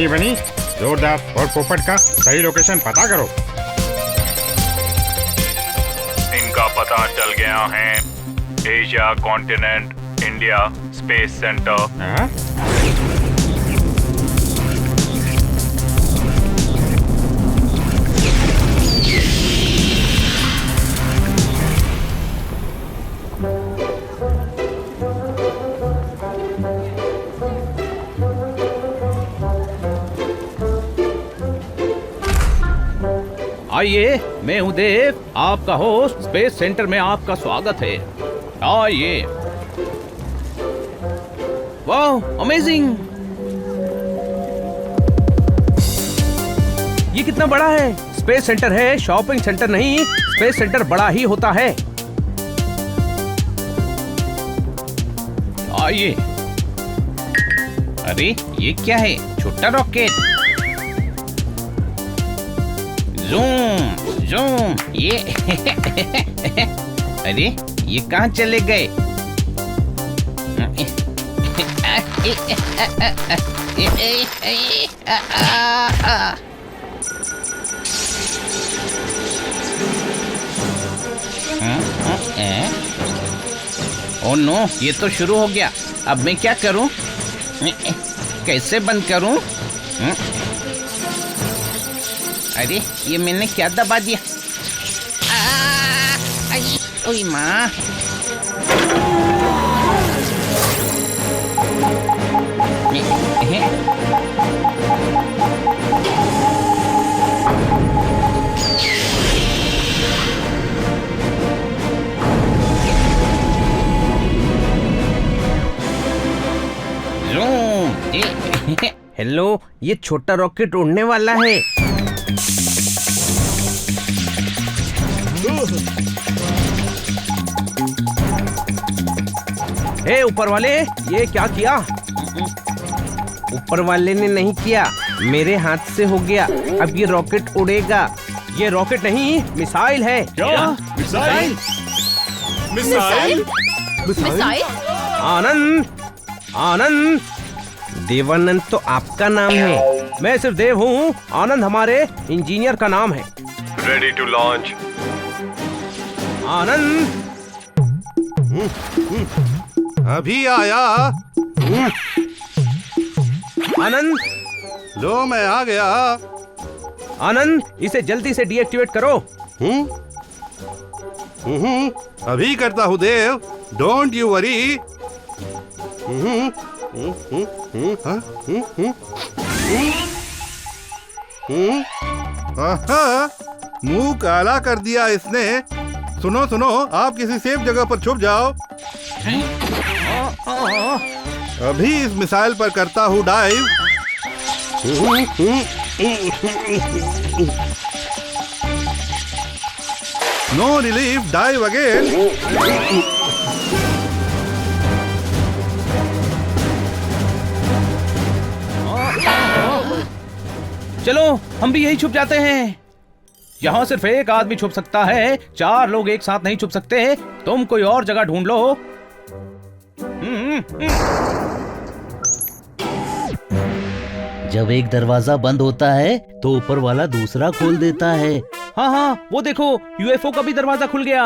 बनी बनी, जोरदार और पोपट का सही लोकेशन पता करो। इनका पता चल गया है, Asia continent, India space centre. हाँ? आइए, मैं हूँ देव, आपका होस्ट। स्पेस सेंटर में आपका स्वागत है। आइए। वाह, अमेजिंग! ये कितना बड़ा है! स्पेस सेंटर है, शॉपिंग सेंटर नहीं। स्पेस सेंटर बड़ा ही होता है। आइए। अरे, ये क्या है? छोटा रॉकेट। जूम जूम, ये अरे, ये कहाँ चले गए? ओह नो, ये तो शुरू हो गया। अब मैं क्या करूं? कैसे बंद करूं? अरे, ये मैंने क्या दबा दिया? ओए माँ! हेलो, ये छोटा रॉकेट उड़ने वाला है। हे ऊपर वाले, ये क्या किया? ऊपर वाले ने नहीं किया, मेरे हाथ से हो गया। अब ये रॉकेट उड़ेगा। ये रॉकेट नहीं, मिसाइल है। क्या? मिसाइल? मिसाइल? मिसाइल? आनंद, आनंद। देवानंद तो आपका नाम है, मैं सिर्फ देव हूँ। आनंद हमारे इंजीनियर का नाम है। Ready to launch. आनंद, अभी आया। आनंद, लो मैं आ गया। आनंद, इसे जल्दी से डीएक्टिवेट करो। अभी करता हूँ देव, डोंट यू वरी। मुंह काला कर दिया इसने। सुनो सुनो, आप किसी सेफ जगह पर छुप जाओ। अभी इस मिसाइल पर करता हूँ dive. No relief, dive again. चलो, हम भी यही छुप जाते हैं। यहाँ सिर्फ एक आदमी छुप सकता है, 4 लोग एक साथ नहीं छुप सकते। तुम कोई और जगह ढूंढ लो। जब एक दरवाजा बंद होता है तो ऊपर वाला दूसरा खोल देता है। हाँ हाँ, वो देखो, यूएफओ का भी दरवाजा खुल गया।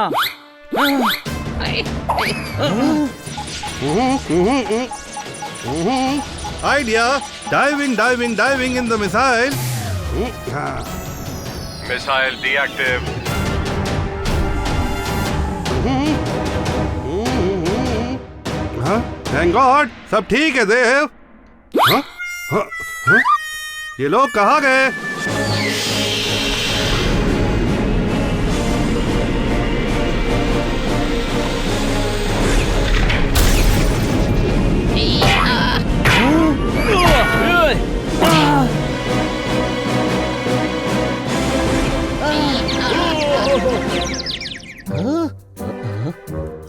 Idea, diving diving diving in the missile. Missile deactive. Thank God, सब ठीक है देव। हाँ? हाँ? हाँ? ये लोग कहाँ गए?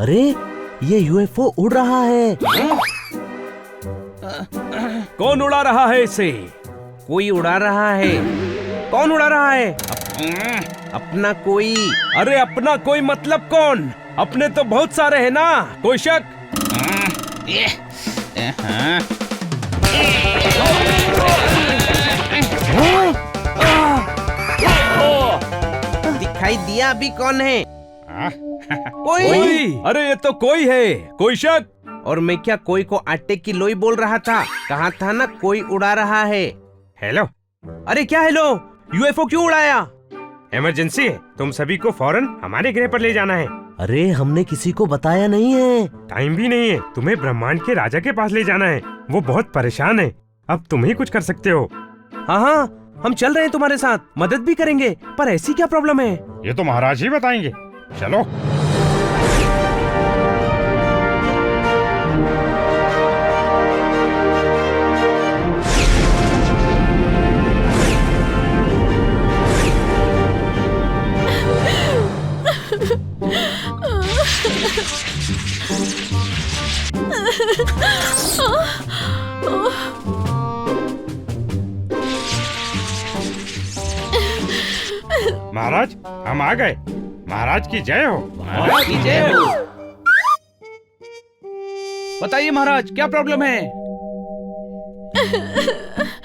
अरे, ये यूएफओ उड़ रहा है। कौन उड़ा रहा है इसे? कोई उड़ा रहा है। कौन उड़ा रहा है? अपना कोई। अरे अपना कोई मतलब कौन? अपने तो बहुत सारे हैं ना, कोई शक? दिखाई दिया अभी कौन है? हाँ? कोई। अरे ये तो कोई है, कोई शक। और मैं क्या कोई को आटे की लोई बोल रहा था? कहा था ना कोई उड़ा रहा है। हेलो, अरे क्या हेलो? यूएफओ क्यों उड़ाया? इमरजेंसी है, तुम सभी को फौरन हमारे ग्रह पर ले जाना है। अरे हमने किसी को बताया नहीं है। टाइम भी नहीं है, तुम्हें ब्रह्मांड के राजा के पास ले जाना है। वो बहुत परेशान है, अब तुम ही कुछ कर सकते हो। हाँ हाँ, हम चल रहे हैं तुम्हारे साथ, मदद भी करेंगे। पर ऐसी क्या प्रॉब्लम है? ये तो महाराज ही बताएंगे। चलो। महाराज, हम आ गए। महाराज की जय हो। महाराज की जय हो। बताइए महाराज, क्या प्रॉब्लम है?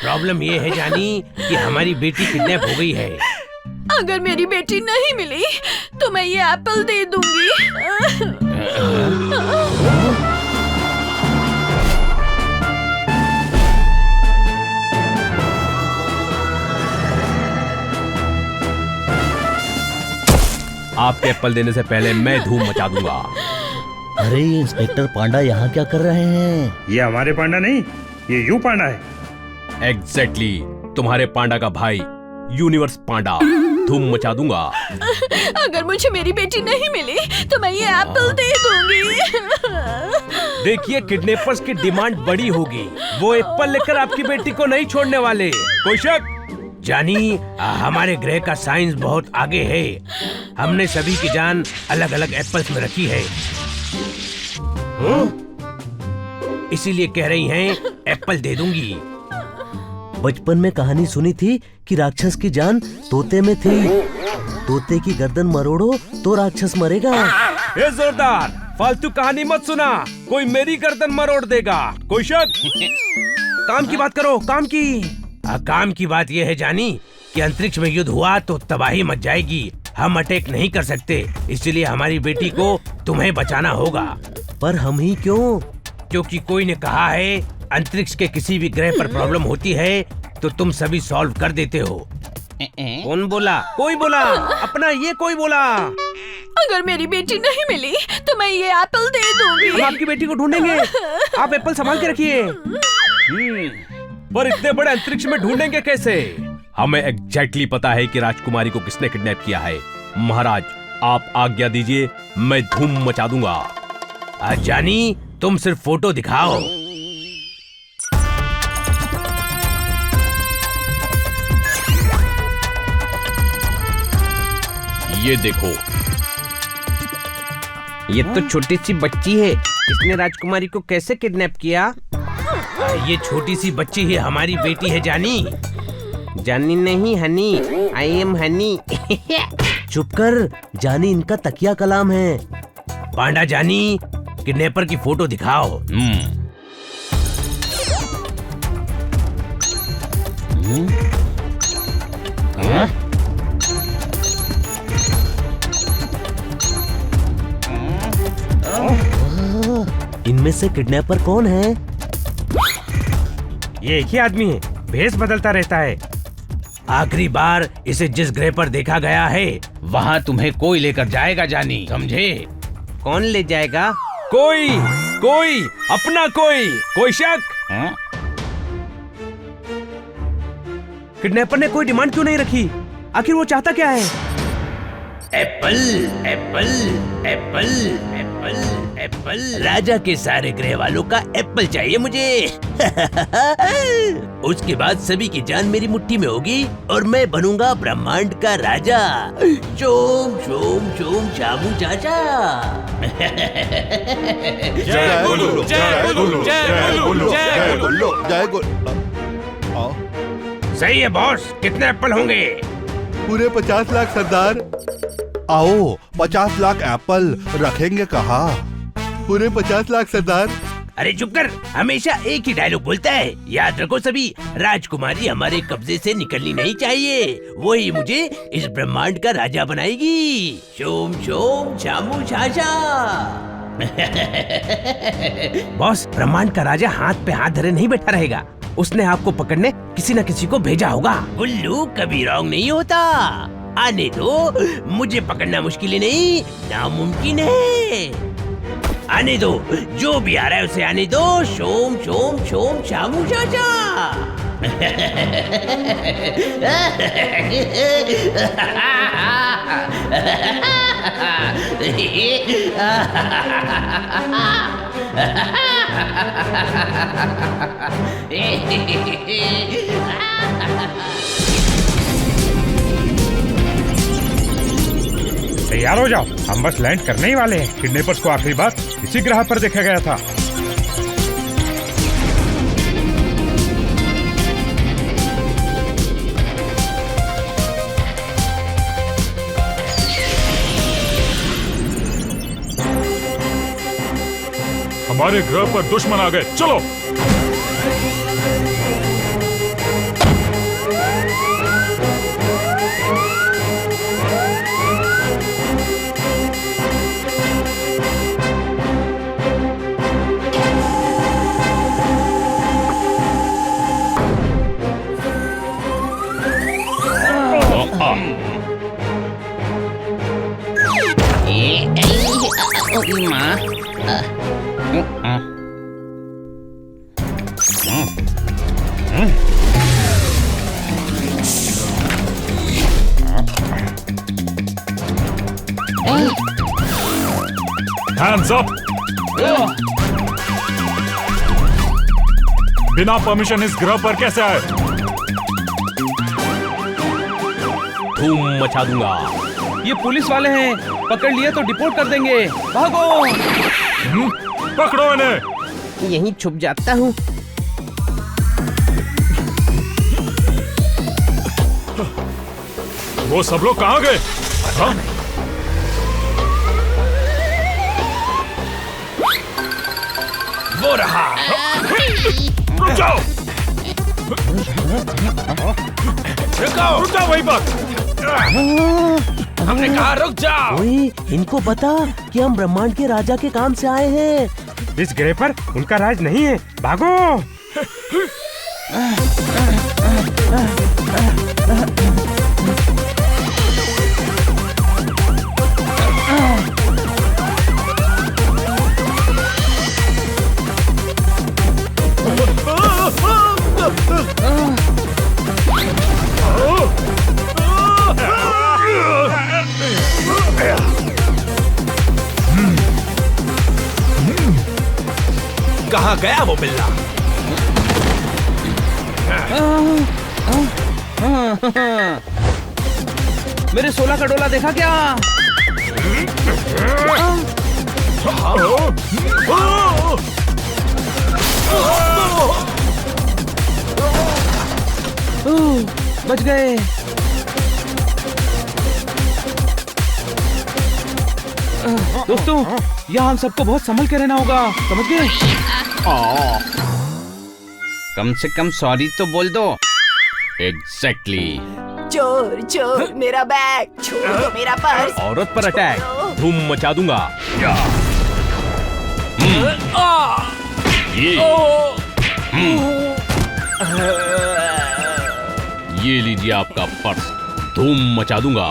प्रॉब्लम ये है जानी कि हमारी बेटी किडनैप हो गई है। अगर मेरी बेटी नहीं मिली तो मैं ये एप्पल दे दूंगी। आपके एप्पल देने से पहले मैं धूम मचा दूंगा। अरे ये इंस्पेक्टर पांडा यहाँ क्या कर रहे हैं? ये हमारे पांडा नहीं, ये यू पांडा है। एग्जैक्टली, तुम्हारे पांडा का भाई यूनिवर्स पांडा। धूम मचा दूंगा। अगर मुझे मेरी बेटी नहीं मिली तो मैं ये एप्पल दे दूंगी। देखिए, किडनैपर्स की डिमांड बड़ी होगी। वो एप्पल लेकर आपकी बेटी को नहीं छोड़ने वाले। कोई शक? जानी, हमारे ग्रह का साइंस बहुत आगे है। हमने सभी की जान अलग अलग एप्पल्स में रखी है। इसीलिए कह रही हैं एप्पल दे दूंगी। बचपन में कहानी सुनी थी कि राक्षस की जान तोते में थी। तोते की गर्दन मरोड़ो तो राक्षस मरेगा। ए जोरदार, फालतू कहानी मत सुना, कोई मेरी गर्दन मरोड़ देगा। कोई शक? काम की बात करो, काम की। काम की बात यह है जानी कि अंतरिक्ष में युद्ध हुआ तो तबाही मच जाएगी। हम अटैक नहीं कर सकते, इसलिए हमारी बेटी को तुम्हें बचाना होगा। पर हम ही क्यों? क्योंकि कोई ने कहा है अंतरिक्ष के किसी भी ग्रह पर प्रॉब्लम होती है तो तुम सभी सॉल्व कर देते हो। कौन बोला? कोई बोला? अपना ये कोई बोला? अगर मेरी बेटी नहीं मिली तो मैं ये एप्पल दे दूंगी। हम आपकी बेटी को ढूंढेंगे, आप एप्पल संभाल के रखिए। पर इतने बड़े अंतरिक्ष में ढूंढेंगे कैसे? हमें एग्जैक्टली पता है कि राजकुमारी को किसने किडनैप किया है। महाराज, आप आज्ञा दीजिए, मैं धूम मचा दूंगा। जानी, तुम सिर्फ फोटो दिखाओ। ये देखो, ये तो छोटी सी बच्ची है। इसने राजकुमारी को कैसे किडनैप किया? ये छोटी सी बच्ची ही हमारी बेटी है जानी। जानी नहीं, हनी। I am Honey. चुप कर, जानी इनका तकिया कलाम है। पांडा, जानी किडनैपर की फोटो दिखाओ। इनमें से किडनैपर कौन है? ये एक ही आदमी है, भेष बदलता रहता है। आखिरी बार इसे जिस ग्रह पर देखा गया है वहाँ तुम्हें कोई लेकर जाएगा जानी, समझे? कौन ले जाएगा? कोई, कोई, अपना कोई। कोई शक? किडनैपर ने कोई डिमांड क्यों नहीं रखी? आखिर वो चाहता क्या है? Apple, apple, apple, apple, apple. राजा के सारे ग्रह वालों का एप्पल चाहिए मुझे। उसके बाद सभी की जान मेरी मुट्ठी में होगी और मैं बनूंगा ब्रह्मांड का राजा। शोम शोम शोम शामू चाचा। जय बोलो, जय बोलो, जय बोलो, जय बोलो, जय बोलो। सही है बॉस, कितने एप्पल होंगे? पूरे 50 लाख सरदार। आओ, 50 लाख एप्पल रखेंगे कहाँ? पूरे 50 लाख सरदार। अरे चुप कर, हमेशा एक ही डायलॉग बोलता है। याद रखो सभी, राजकुमारी हमारे कब्जे से निकलनी नहीं चाहिए, वही मुझे इस ब्रह्मांड का राजा बनाएगी। शोम शोम छामू छाछा। बॉस, ब्रह्मांड का राजा हाथ पे हाथ धरे नहीं बैठा रहेगा, उसने आपको पकड़ने किसी न किसी को भेजा होगा। गुल्लू कभी रॉन्ग नहीं होता, आने दो, मुझे पकड़ना मुश्किल ही नहीं नामुमकिन है। आने दो, जो भी आ रहा है उसे आने दो। शोम शोम शोम शामू चाचा। तैयार हो जाओ, हम बस लैंड करने ही वाले हैं। किडनैपर्स को आखिरी बार इसी ग्रह पर देखा गया था। हमारे ग्रह पर दुश्मन आ गए, चलो। Hands up! बिना परमिशन इस ग्रह पर कैसे आए? धूम मचा दूंगा। ये पुलिस वाले हैं, पकड़ लिए तो डिपोर्ट कर देंगे। भागो। पकड़ो इन्हें। यहीं छुप जाता हूँ। वो सब लोग कहाँ गए? हाँ? वो रहा। रुक जाओ! रुक जाओ वहीं पर। हमने कहा रुक जाओ। ओए, इनको पता कि हम ब्रह्मांड के राजा के काम से आए हैं। इस ग्रह पर उनका राज नहीं है, भागो। कहाँ गया वो बिल्ला? मेरे 16 का डोला देखा क्या? बच गए। दोस्तों, यहाँ हम सबको बहुत संभल के रहना होगा, समझ गए? कम से कम सॉरी तो बोल दो। एग्जैक्टली। चोर चोर, मेरा बैग छोड़ दो, मेरा पर्स। औरत पर अटैक, धूम मचा दूंगा। ये लीजिए आपका पर्स, धूम मचा दूंगा।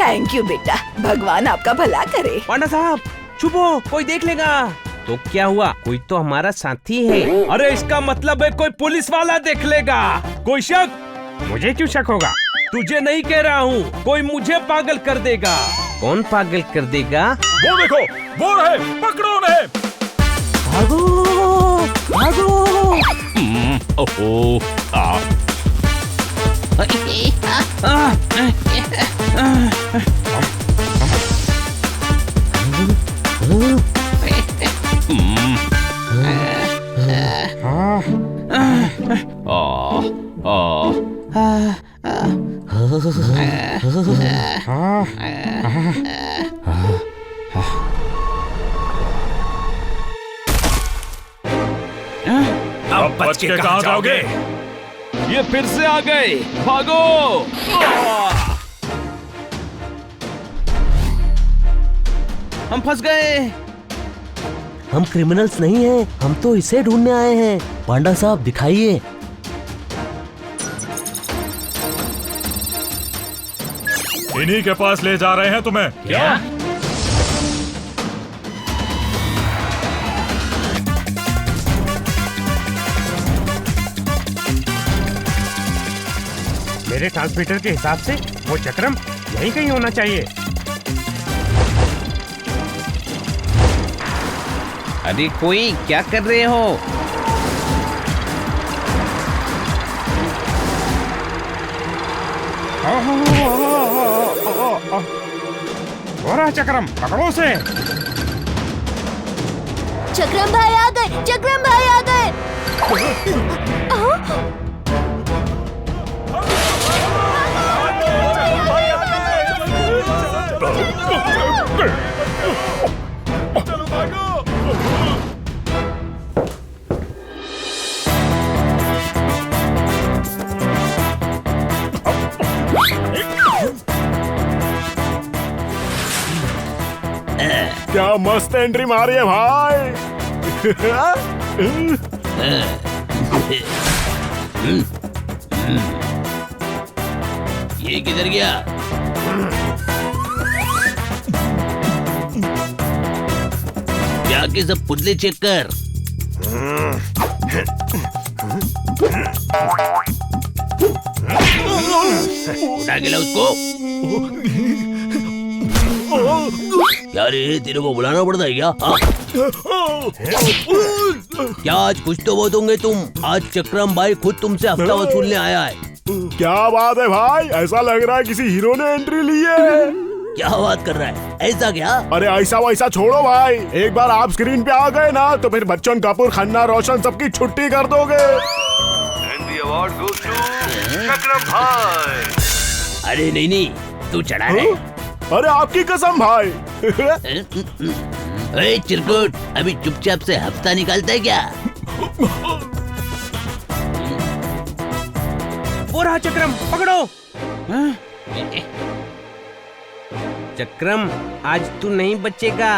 थैंक यू बेटा, भगवान आपका भला करे। पांडा साहब छुपो, कोई देख लेगा। तो क्या हुआ, कोई तो हमारा साथी है। अरे इसका मतलब है कोई पुलिस वाला देख लेगा। कोई शक? मुझे क्यों शक होगा? तुझे नहीं कह रहा हूँ, कोई मुझे पागल कर देगा। कौन पागल कर देगा? वो देखो, वो रहे, पकड़ो उन्हें। भागो, भागो। ओहो, अब बच के कहाँ जाओगे? ये फिर से आ गए, भागो। हम फंस गए। हम क्रिमिनल्स नहीं हैं, हम तो इसे ढूंढने आए हैं। पांडा साहब दिखाइए। इन्हीं के पास ले जा रहे हैं तुम्हें। क्या? मेरे ट्रांसमीटर के हिसाब से वो चक्रम यहीं कहीं होना चाहिए। अरे कोई क्या कर रहे हो? हो रहा चक्रम, पकड़ो उसे। चक्रम भाई आ गए, चक्रम भाई आ गए। क्या मस्त एंट्री मारी है भाई। ये किधर गया? जाके सब पुतले चेक कर। उठा के ला उसको। क्या रे, तेरे को बुलाना पड़ता है क्या? क्या आज कुछ तो बहुत होंगे तुम? आज चक्रम भाई खुद तुमसे हफ्ता वसूलने आया है। क्या बात है भाई, ऐसा लग रहा है किसी हीरो ने एंट्री ली है। क्या बात कर रहा है? ऐसा क्या? अरे ऐसा वैसा छोड़ो भाई, एक बार आप स्क्रीन पे आ गए ना तो फिर बच्चन, कपूर, खन्ना, रोशन सबकी छुट्टी कर दोगे। अरे नहीं, तू चढ़ा रहे। अरे आपकी कसम भाई। अरे चिरकुट, अभी चुपचाप से हफ्ता निकालता है क्या? वो रहा चक्रम, पकड़ो। चक्रम, आज तू नहीं बचेगा।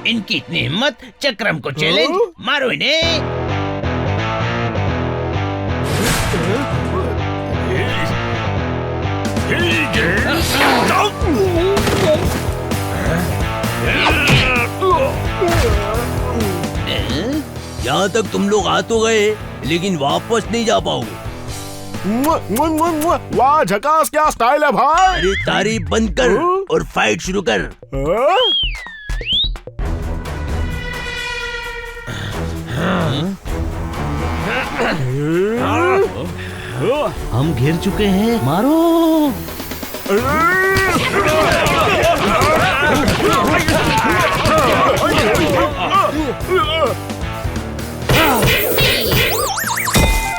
इनकी इतनी हिम्मत, चक्रम को चैलेंज, मारो इन्हें। यहाँ तक तुम लोग आ तो गए, लेकिन वापस नहीं जा पाओगे। वाह झकास, क्या स्टाइल है भाई। अरे तारीफ बंद कर और फाइट शुरू कर। हम घेर चुके हैं, मारो।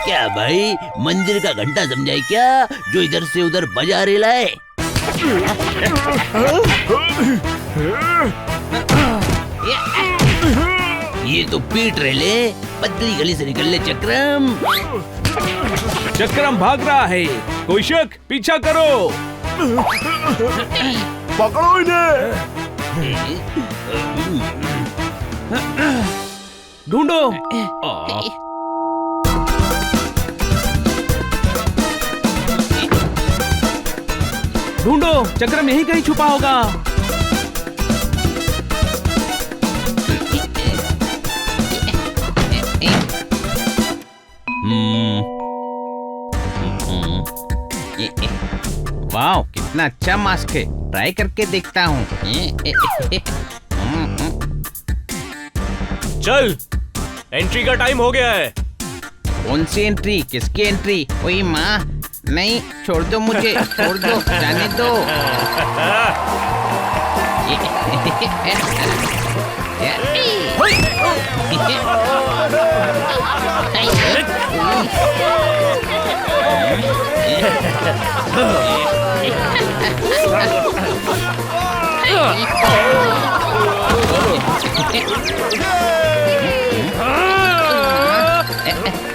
क्या भाई, मंदिर का घंटा समझाए क्या, जो इधर से उधर बजा रेला है? ये तो पीट रेले, पतली गली से निकल ले चक्रम। चक्रम भाग रहा है, कोई शक? पीछा करो। पकड़ो इन्हें। ढूंढो। ढूंढो, चक्रम यहीं कहीं छुपा होगा। वाह, कितना अच्छा मास्क है, ट्राई करके देखता हूँ। चल, एंट्री का टाइम हो गया है। कौन सी एंट्री? किसकी एंट्री? ओए माँ, नहीं, छोड़ दो मुझे, छोड़ दो, जाने दो।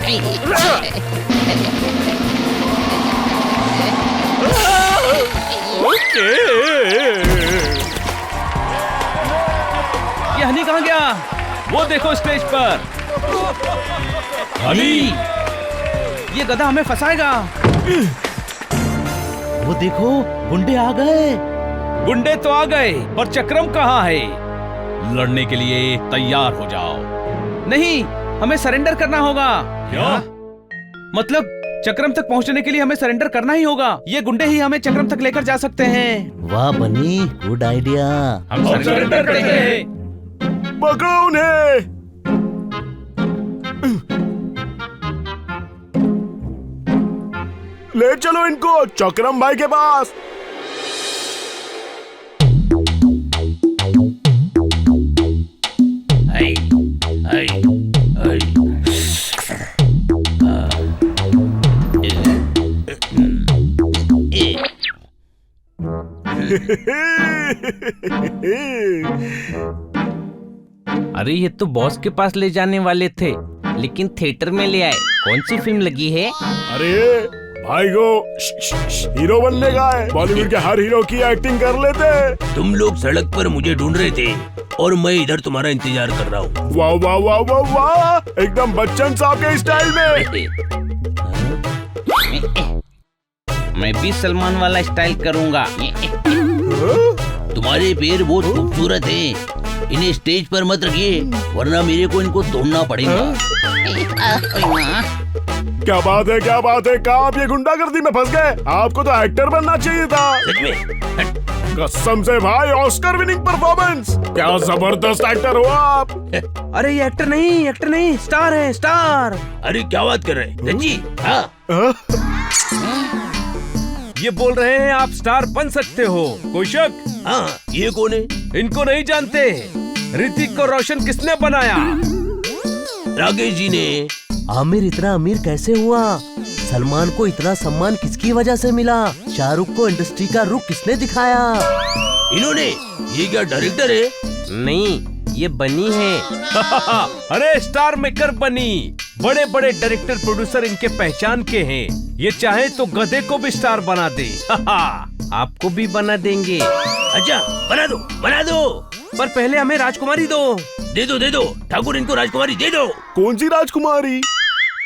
ये हनी कहाँ गया? वो देखो स्टेज पर। हनी, ये गधा हमें फंसाएगा। वो देखो गुंडे आ गए। गुंडे तो आ गए, पर चक्रम कहाँ है? लड़ने के लिए तैयार हो जाओ। नहीं, हमें सरेंडर करना होगा। क्या? मतलब चक्रम तक पहुंचने के लिए हमें सरेंडर करना ही होगा। ये गुंडे ही हमें चक्रम तक लेकर जा सकते हैं। वाह बनी, गुड आइडिया। हम सरेंडर करते हैं। पकड़ो उन्हें। ले चलो इनको चक्रम भाई के पास। अरे ये तो बॉस के पास ले जाने वाले थे, लेकिन थिएटर में ले आए। कौन सी फिल्म लगी है? अरे भाई को हीरो बनने का है। बॉलीवुड के हर हीरो की एक्टिंग कर लेते। तुम लोग सड़क पर मुझे ढूंढ रहे थे और मैं इधर तुम्हारा इंतजार कर रहा हूँ। वाह वाह वाह वाह वाह, एकदम बच्चन साहब के स्टाइल में। मैं भी सलमान वाला स्टाइल करूंगा। तुम्हारे पैर बहुत खूबसूरत हैं। इन्हें स्टेज पर मत रखिए, वरना मेरे को इनको तोड़ना पड़ेगा। क्या बात है, क्या बात है। कहाँ आप ये गुंडागर्दी में फंस गए? आपको तो एक्टर बनना चाहिए था। सच में? कसम से भाई, ऑस्कर विनिंग परफॉर्मेंस। क्या जबरदस्त एक्टर हो आप। अरे ये एक्टर नहीं, स्टार है, स्टार। अरे क्या बात कर रहे हैं सच्ची? हाँ, ये बोल रहे हैं आप स्टार बन सकते हो। कोई शक? हाँ। ये कौन है? इनको नहीं जानते। ऋतिक को रोशन किसने बनाया? राकेश जी ने। आमिर इतना अमीर कैसे हुआ? सलमान को इतना सम्मान किसकी वजह से मिला? शाहरुख को इंडस्ट्री का रुख किसने दिखाया? इन्होंने। ये क्या डायरेक्टर है? नहीं, ये बनी है। अरे स्टार मेकर बनी। बड़े बड़े डायरेक्टर प्रोड्यूसर इनके पहचान के हैं। ये चाहे तो गधे को भी स्टार बना दे। आपको भी बना देंगे। अच्छा, बना दो, बना दो। पर पहले हमें राजकुमारी दो। दे दो, दे दो। ठाकुर, इनको राजकुमारी दे दो। कौन सी राजकुमारी?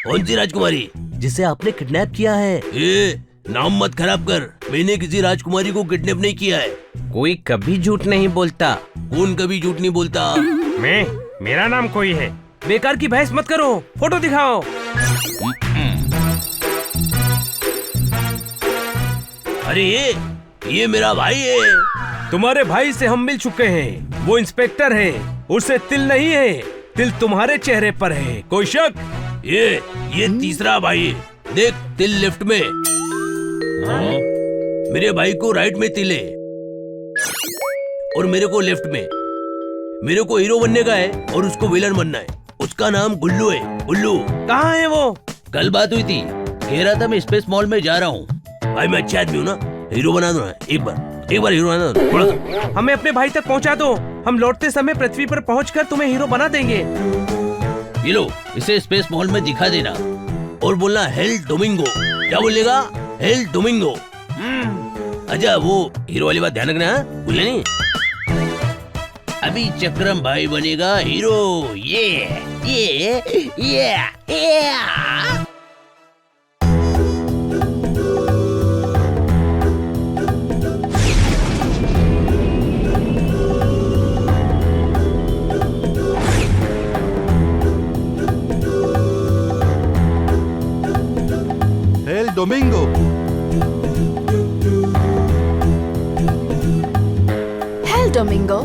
कौन सी राजकुमारी? जिसे आपने किडनैप किया है। ए, नाम मत खराब कर। मैंने किसी राजकुमारी को किडनैप नहीं किया है। कोई कभी झूठ नहीं बोलता। कौन कभी झूठ नहीं बोलता? मेरा नाम कोई है। बेकार की बहस मत करो, फोटो दिखाओ। अरे ये मेरा भाई है। तुम्हारे भाई से हम मिल चुके हैं। वो इंस्पेक्टर है। उसे तिल नहीं है, तिल तुम्हारे चेहरे पर है। कोई शक? ये तीसरा भाई है। देख, तिल लेफ्ट में। मेरे भाई को राइट में तिल है और मेरे को लेफ्ट में। मेरे को हीरो बनने का है और उसको विलन बनना है। उसका नाम गुल्लू है। गुल्लू। कहाँ है वो? कल बात हुई थी, कह रहा था मैं स्पेस मॉल में जा रहा हूँ। भाई मैं अच्छा आदमी हूँ ना, हीरो बना दो ना। एक बार हीरो बना दो। थोड़ा सा हमें अपने भाई तक पहुँचा दो। हम लौटते समय पृथ्वी पर पहुँचकर तुम्हें हीरो बना देंगे। ये लो, इसे स्पेस मॉल में दिखा देना और बोलना हेल डोमिंगो। क्या बोलेगा? Hello Domingo. अच्छा, वो हीरो वाली बात ध्यान रखना, भूलना नहीं। अभी चक्रम भाई बनेगा हीरो। ये L Domingo. Hello Domingo.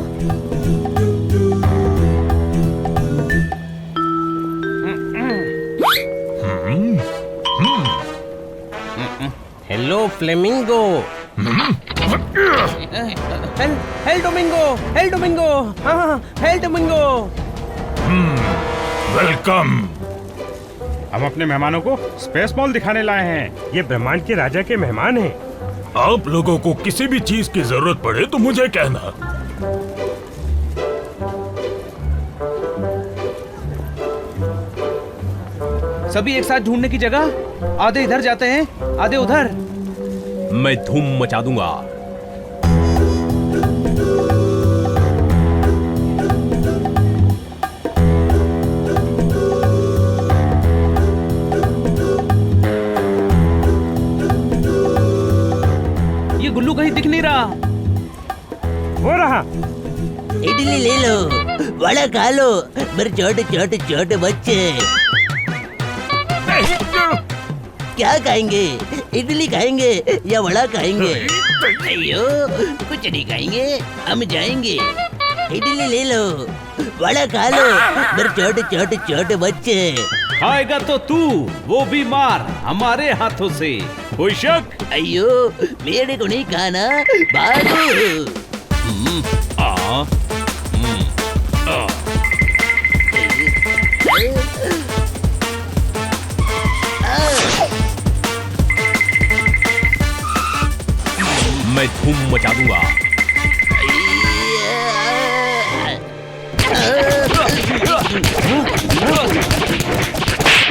Hello flamingo. Hello Domingo, hello Domingo. हाँ, हेल डोमिंगो। वेलकम। हम अपने मेहमानों को स्पेस मॉल दिखाने लाए हैं। ये ब्रह्मांड के राजा के मेहमान हैं। आप लोगों को किसी भी चीज की जरूरत पड़े तो मुझे कहना। सभी एक साथ ढूंढने की जगह आधे इधर जाते हैं, आधे उधर। मैं धूम मचा दूंगा। ये गुल्लू कहीं दिख नहीं रहा। वो रहा। इडली ले लो, वड़ा खा लो, मेरे छोटे छोटे छोटे बच्चे। क्या खाएंगे? इडली खाएंगे या वड़ा खाएंगे? अयो, कुछ नहीं खाएंगे, हम जाएंगे। इडली ले लो, वड़ा खा लो, मेरे छोटे छोटे छोटे बच्चे। खाएगा तो तू, वो भी मार हमारे हाथों से। कोई शक? अयो, मेरे को नहीं खाना, भागो। मैं धूम मचा दूंगा।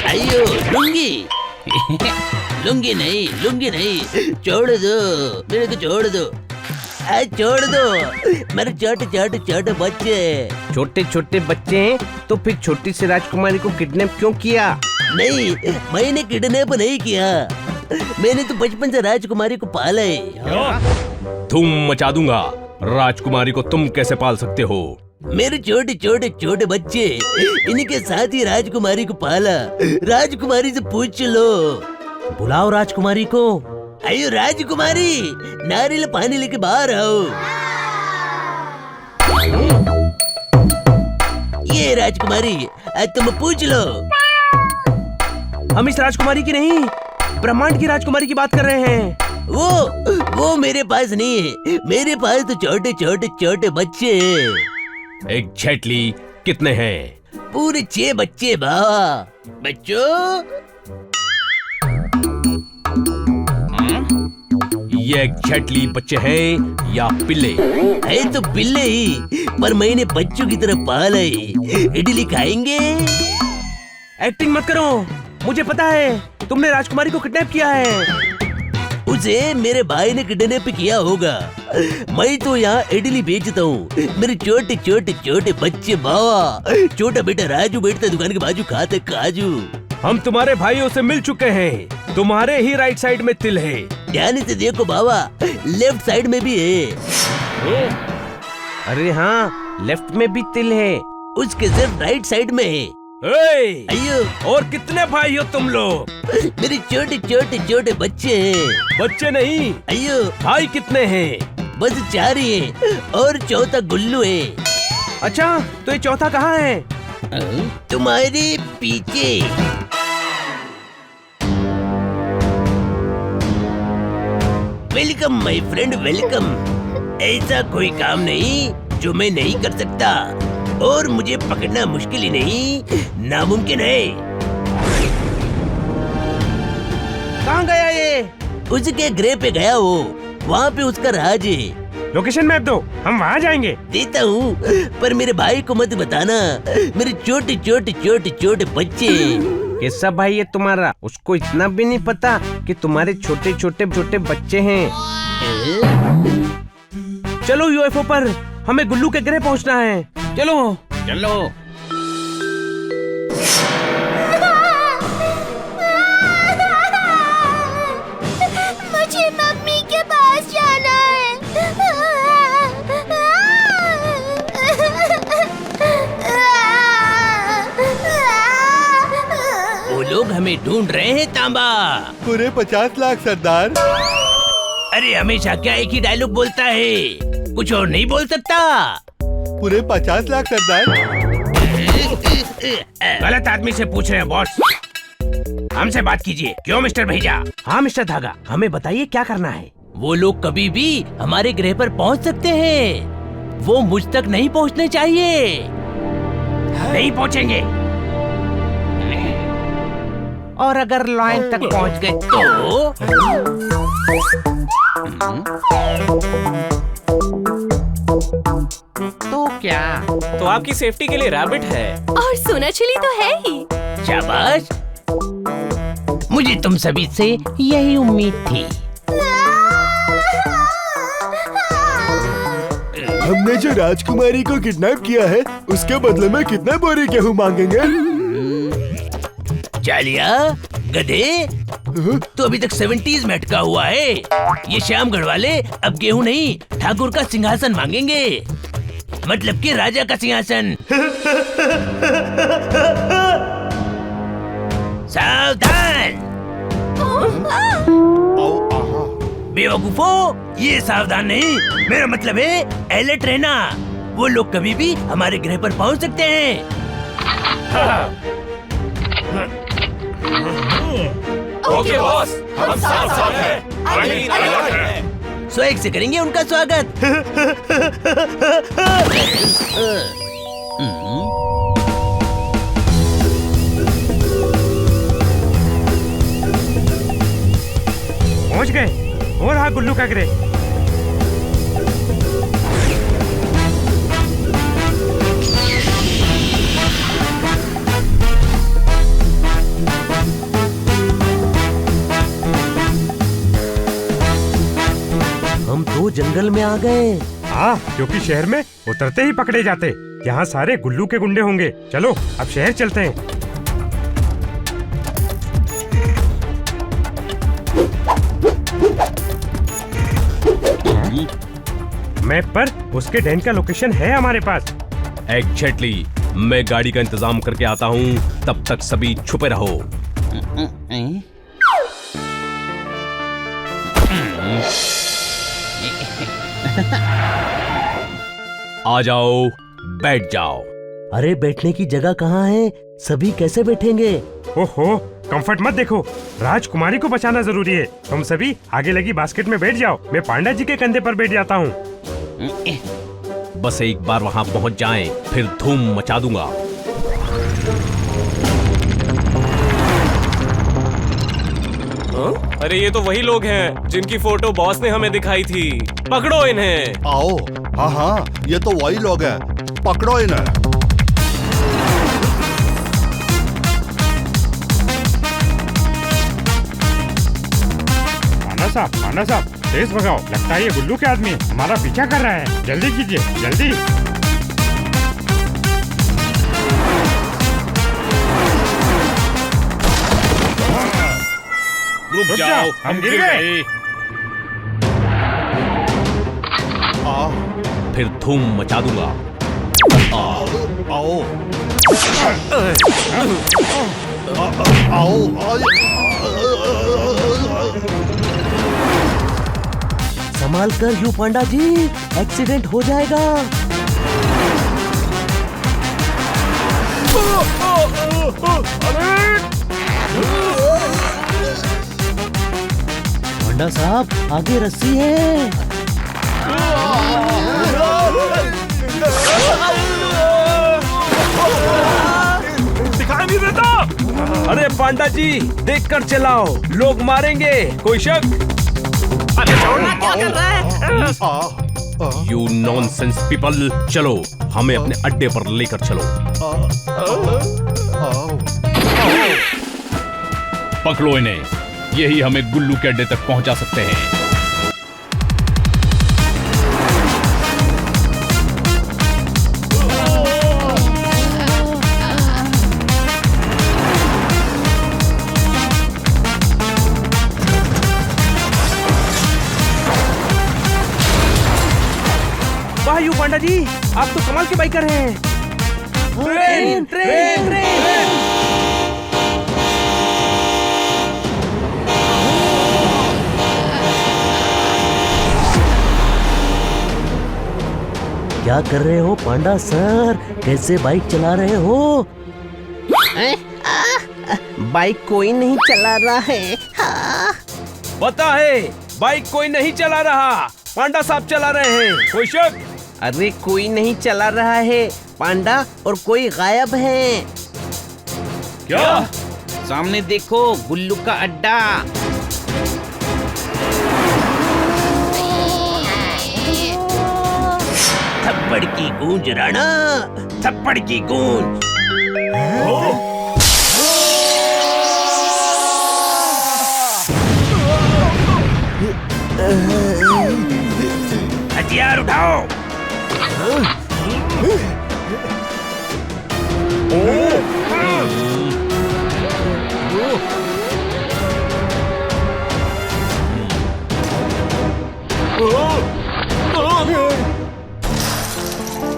अयो, लुंगी। लुंगी नहीं, लुंगी नहीं, छोड़ दो, मेरे को छोड़ दो। छोड़ दो, मेरे छोटे छोटे छोटे बच्चे। छोटे छोटे बच्चे हैं तो फिर छोटी सी राजकुमारी को किडनैप क्यों किया? नहीं, मैंने किडनैप नहीं किया, मैंने तो बचपन से राजकुमारी को पाला है। धूम मचा दूंगा। राजकुमारी को तुम कैसे पाल सकते हो? मेरे छोटे छोटे छोटे बच्चे, इनके साथ ही राजकुमारी को पाला। राजकुमारी से पूछ लो। बुलाओ राजकुमारी को। अयो राजकुमारी, नारियल पानी लेके बाहर आओ। ये राजकुमारी, तुम पूछ लो। हम इस राजकुमारी की नहीं, ब्रह्मांड की राजकुमारी की बात कर रहे हैं। वो मेरे पास नहीं है, मेरे पास तो छोटे छोटे छोटे बच्चे हैं। एग्जैक्टली कितने हैं? पूरे 6 बच्चे बाबा। बच्चों, ये एग्जैक्टली बच्चे हैं या पिल्ले? है तो पिल्ले ही, पर मैंने बच्चों की तरह पाला है। इडली खाएंगे? एक्टिंग मत करो, मुझे पता है तुमने राजकुमारी को किडनैप किया है। उसे मेरे भाई ने किडनैप किया होगा। मैं तो यहाँ इडली बेचता हूँ, मेरे छोटे छोटे छोटे बच्चे बाबा। छोटा बेटा राजू बैठता दुकान के बाजू, खाता काजू। हम तुम्हारे भाइयों से मिल चुके हैं, तुम्हारे ही राइट साइड में तिल है। ध्यान से देखो बाबा, लेफ्ट साइड में भी है। अरे हाँ, लेफ्ट में भी तिल है। उसके सिर्फ राइट साइड में है। अयो, और कितने भाई हो तुम लोग? मेरे छोटे छोटे छोटे बच्चे हैं। बच्चे नहीं, अयो, भाई कितने हैं? बस 4 ही हैं और चौथा गुल्लू है। अच्छा, तो ये चौथा कहाँ है? तुम्हारे पीछे। Welcome my friend, welcome. ऐसा कोई काम नहीं जो मैं नहीं कर सकता, और मुझे पकड़ना मुश्किल ही नहीं, नामुमकिन है। कहाँ गया ये? उसके गृह पे गया वो, वहाँ पे उसका राज है। लोकेशन मैप दो, हम वहाँ जाएंगे। देता हूँ, पर मेरे भाई को मत बताना, मेरे छोटे छोटे छोटे छोटे बच्चे। कैसा भाई है तुम्हारा? उसको इतना भी नहीं पता कि तुम्हारे छोटे छोटे छोटे बच्चे हैं। चलो यूएफओ पर, हमें गुल्लू के गृह पहुंचना है। चलो चलो। मुझे मम्मी के पास जाना है। वो लोग हमें ढूंढ रहे हैं तांबा। पूरे 50 लाख सरदार। अरे हमेशा क्या एक ही डायलॉग बोलता है, कुछ और नहीं बोल सकता। पूरे 50 लाख सरदार। गलत आदमी से पूछ रहे हैं बॉस, हमसे बात कीजिए। क्यों मिस्टर भैया? हाँ मिस्टर धागा, हमें बताइए क्या करना है। वो लोग कभी भी हमारे ग्रह पर पहुंच सकते हैं, वो मुझ तक नहीं पहुंचने चाहिए। नहीं पहुंचेंगे, और अगर लाइन तक पहुंच गए तो क्या? तो आपकी सेफ्टी के लिए रैबिट है। और सोना चिली तो है ही। शाबाश। मुझे तुम सभी से यही उम्मीद थी। हमने जो राजकुमारी को किडनैप किया है उसके बदले में कितने बोरी गेहूं मांगेंगे? चालिया गधे, तो अभी तक 70s में अटका हुआ है। ये श्यामगढ़ वाले अब गेहूं नहीं ठाकुर का सिंहासन मांगेंगे, मतलब कि राजा का सिंहासन। सावधान बेवकूफो, ये सावधान नहीं, मेरा मतलब है अलर्ट रहना। वो लोग कभी भी हमारे ग्रह पर पहुंच सकते हैं। ओके बॉस, हम साथ हैं। स्वैग से करेंगे उनका स्वागत। पहुंच गए। हो रहा गुल्लू का ग्रह। हम तो जंगल में आ गए। हाँ, क्योंकि शहर में उतरते ही पकड़े जाते। यहाँ सारे गुल्लू के गुंडे होंगे। चलो अब शहर चलते हैं। मैप पर उसके डैन का लोकेशन है हमारे पास। एग्जैक्टली, मैं गाड़ी का इंतजाम करके आता हूँ, तब तक सभी छुपे रहो। आ जाओ, बैठ जाओ। अरे बैठने की जगह कहाँ है? सभी कैसे बैठेंगे? ओहो, कंफर्ट मत देखो, राजकुमारी को बचाना जरूरी है। तुम सभी आगे लगी बास्केट में बैठ जाओ, मैं पांडा जी के कंधे पर बैठ जाता हूँ। बस एक बार वहाँ पहुँच जाएं, फिर धूम मचा दूंगा। अरे ये तो वही लोग हैं जिनकी फोटो बॉस ने हमें दिखाई थी। पकड़ो इन्हें। आओ। हाँ हाँ, ये तो वही लोग हैं, पकड़ो इन्हें। पांडा साहब, तेज भगाओ, लगता है ये गुल्लू के आदमी हमारा पीछा कर रहा है। जल्दी कीजिए, जल्दी। रुक जाओ, हम गिर गए। फिर धूम मचा दूंगा। आओ। आओ। संभाल कर यू पांडा जी, एक्सीडेंट हो जाएगा। पांडा साहब, आगे रस्सी है। दिखाई नहीं देता। अरे पांडा जी, देखकर चलाओ, लोग मारेंगे। कोई शक? अरे छोड़ना, क्या कर रहा है? यू नॉनसेंस पीपल, चलो हमें अपने अड्डे पर लेकर चलो। पकड़ो इन्हें, यही हमें गुल्लू के अड्डे तक पहुंचा सकते हैं। वाह यू पांडा जी, आप तो कमाल के बाइकर हैं। Train, train, train. क्या कर रहे हो पांडा सर? कैसे बाइक चला रहे हो? बाइक कोई नहीं चला रहा है। पता है, बाइक कोई नहीं चला रहा, पांडा साहब चला रहे हैं। कोई शक? अरे कोई नहीं चला रहा है पांडा, और कोई गायब है। क्या? सामने देखो, गुल्लू का अड्डा। थप्पड़ की गूंज राणा, थप्पड़ की गूंज। हथियार उठाओ।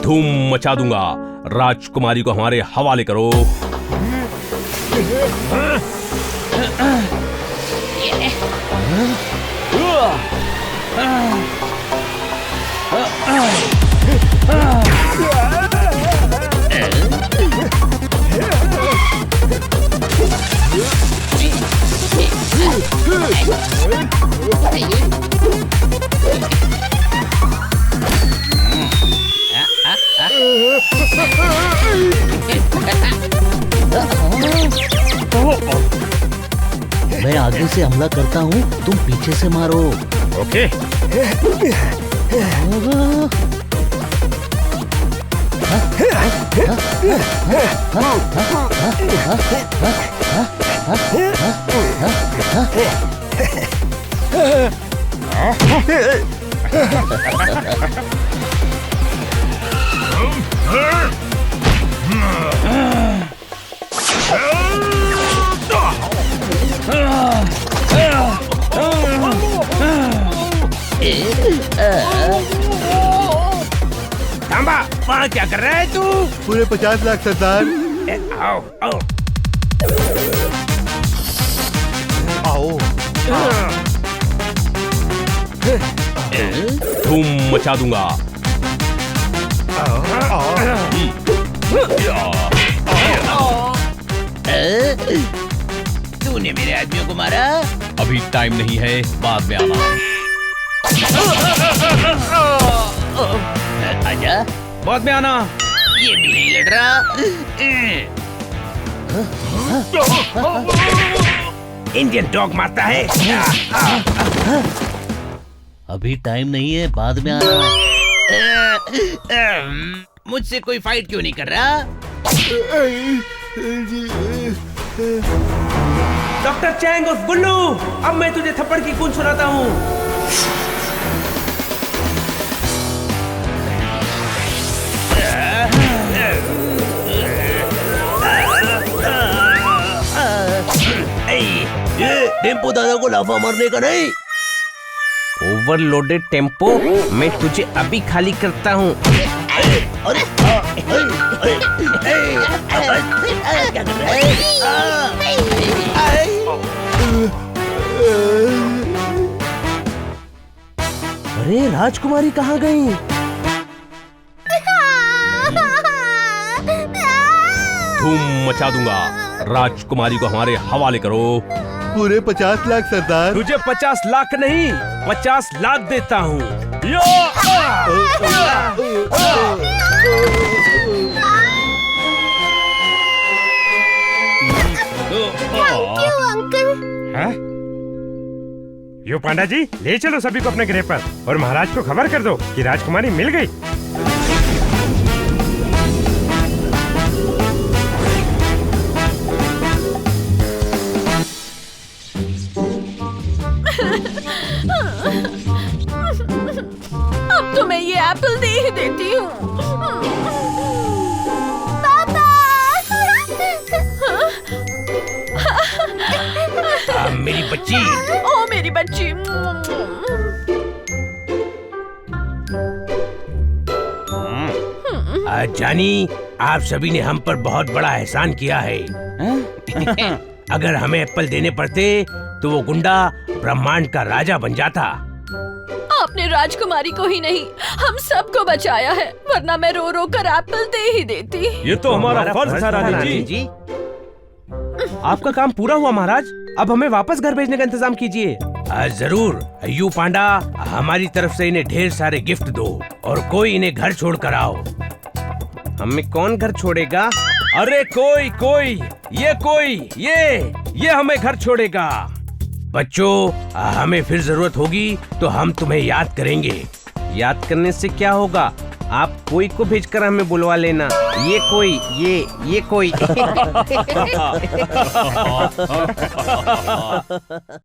धूम मचा दूंगा। राजकुमारी को हमारे हवाले करो। मैं आगे से हमला करता हूँ, तुम पीछे से मारो। ओके। तांबा, वहाँ क्या कर रहा है तू? पूरे 50 लाख सरदार। आओ आओ। धूम मचा दूंगा। तूने मेरे आदमियों को मारा? अभी टाइम नहीं है, बाद में आना। आजा। बाद में आना। ये भी नहीं लड़ रहा। इंडियन डॉग मारता है। अभी टाइम नहीं है, बाद में आना। मुझसे कोई फाइट क्यों नहीं कर रहा? डॉक्टर चैंग और गुल्लू, अब मैं तुझे थप्पड़ की गूंज सुनाता हूँ। टेम्पो दादा को लाफा मारने का नहीं। ओवरलोडेड टेम्पो, मैं तुझे अभी खाली करता हूँ। अरे राजकुमारी कहाँ गई? धूम मचा दूंगा। राजकुमारी को हमारे हवाले करो। पूरे 50 लाख सरदार। तुझे 50 लाख नहीं, 50 लाख देता हूँ। यो पांडा जी, ले चलो सभी को अपने गृह पर और महाराज को खबर कर दो कि राजकुमारी मिल गई। अब तो मैं ये एप्पल दे ही देती हूँ। मेरी बच्ची। ओ मेरी बच्ची। जानी, आप सभी ने हम पर बहुत बड़ा एहसान किया है। अगर हमें एप्पल देने पड़ते तो वो गुंडा ब्रह्मांड का राजा बन जाता। आपने राजकुमारी को ही नहीं, हम सबको बचाया है, वरना मैं रो रो कर एप्पल दे ही देती। ये तो हमारा फर्ज था रानी जी। आपका काम पूरा हुआ महाराज, अब हमें वापस घर भेजने का इंतजाम कीजिए। जरूर। यू पांडा, हमारी तरफ से इन्हें ढेर सारे गिफ्ट दो और कोई इन्हें घर छोड़ कर आओ। हमें कौन घर छोड़ेगा? अरे कोई कोई, ये हमें घर छोड़ेगा। बच्चों, हमें फिर जरूरत होगी तो हम तुम्हें याद करेंगे। याद करने से क्या होगा? आप कोई को भेजकर हमें बुलवा लेना। ये कोई